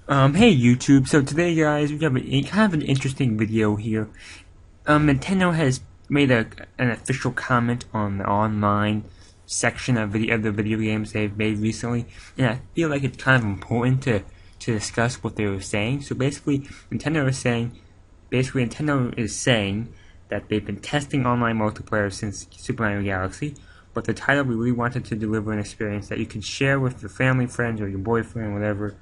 Hey YouTube. So today, guys, we have kind of an interesting video here. Nintendo has made an official comment on the online section of the video games they've made recently, and I feel like it's kind of important to discuss what they were saying. So basically, Nintendo is saying that they've been testing online multiplayer since Super Mario Galaxy, but the title we really wanted to deliver an experience that you can share with your family, friends, or your boyfriend, whatever,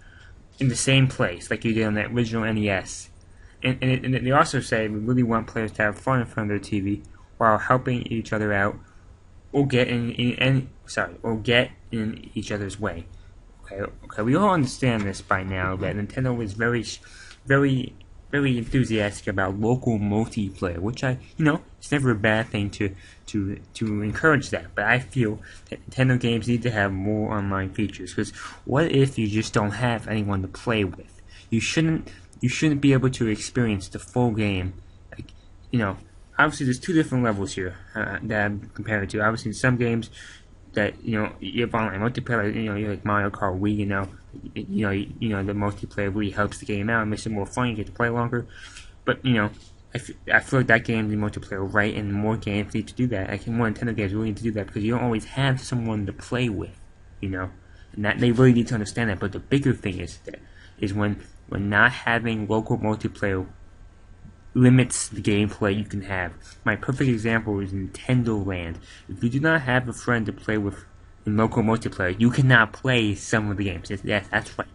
in the same place like you did on that original NES. And they also say we really want players to have fun in front of their TV while helping each other out or get in each other's way. Okay, we all understand this by now that Nintendo is very enthusiastic about local multiplayer, which it's never a bad thing to encourage that. But I feel that Nintendo games need to have more online features, because what if you just don't have anyone to play with? You shouldn't be able to experience the full game. Like, obviously there's two different levels here that I'm comparing to. Obviously in some games that you have online multiplayer, you're like Mario Kart Wii, the multiplayer really helps the game out and makes it more fun. You get to play longer, but I feel like that game, the multiplayer, right, and more games need to do that. I think more Nintendo games really need to do that because you don't always have someone to play with, and that they really need to understand that. But the bigger thing is when not having local multiplayer limits the gameplay you can have. My perfect example is Nintendo Land. If you do not have a friend to play with in local multiplayer, you cannot play some of the games. Yes, that's right.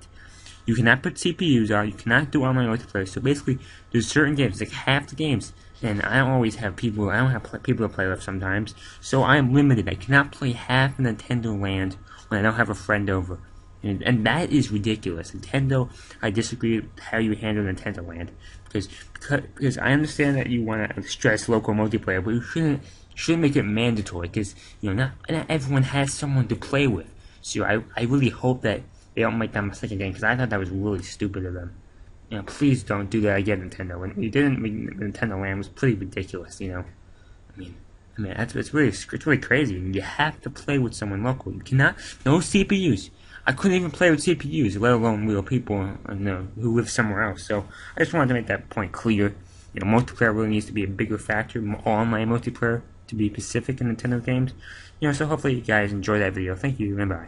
You cannot put CPUs on, you cannot do online multiplayer. So basically, there's certain games, like half the games, and I don't always have people, I don't have people to play with sometimes, so I am limited. I cannot play half of Nintendo Land when I don't have a friend over. And that is ridiculous. Nintendo, I disagree with how you handle Nintendo Land. Because I understand that you want to stress local multiplayer, but you shouldn't make it mandatory, because not everyone has someone to play with. So I really hope that they don't make that mistake again, because I thought that was really stupid of them. Please don't do that again, Nintendo. When you didn't make Nintendo Land was pretty ridiculous. I mean, it's really crazy. You have to play with someone local. You cannot, no CPUs. I couldn't even play with CPUs, let alone real people who live somewhere else. So I just wanted to make that point clear. Multiplayer really needs to be a bigger factor, online multiplayer, to be specific in Nintendo games. So hopefully you guys enjoyed that video. Thank you, and bye.